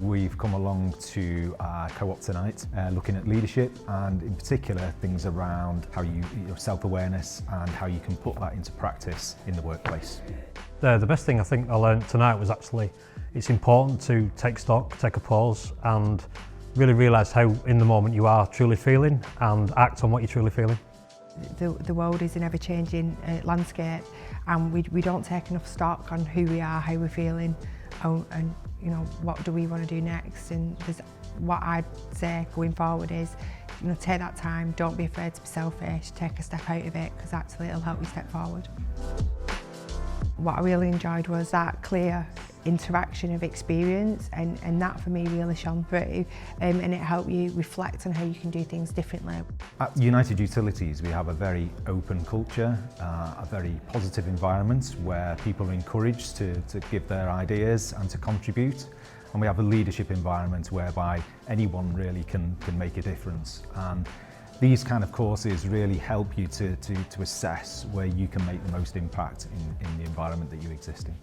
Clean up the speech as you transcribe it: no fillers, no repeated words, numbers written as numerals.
We've come along to our co-op tonight, looking at leadership and in particular things around how your self-awareness and how you can put that into practice in the workplace. The best thing I think I learned tonight was actually it's important to take stock, take a pause and really realise how in the moment you are truly feeling and act on what you're truly feeling. The world is an ever-changing landscape and we don't take enough stock on who we are, how we're feeling and you know, what do we want to do next. And what I'd say going forward is, you know, take that time, don't be afraid to be selfish, take a step out of it because actually it'll help you step forward. What I really enjoyed was that clear interaction of experience and that for me really shone through and it helped you reflect on how you can do things differently. At United Utilities we have a very open culture, a very positive environment where people are encouraged to give their ideas and to contribute, and we have a leadership environment whereby anyone really can make a difference. And these kind of courses really help you to assess where you can make the most impact in the environment that you exist in.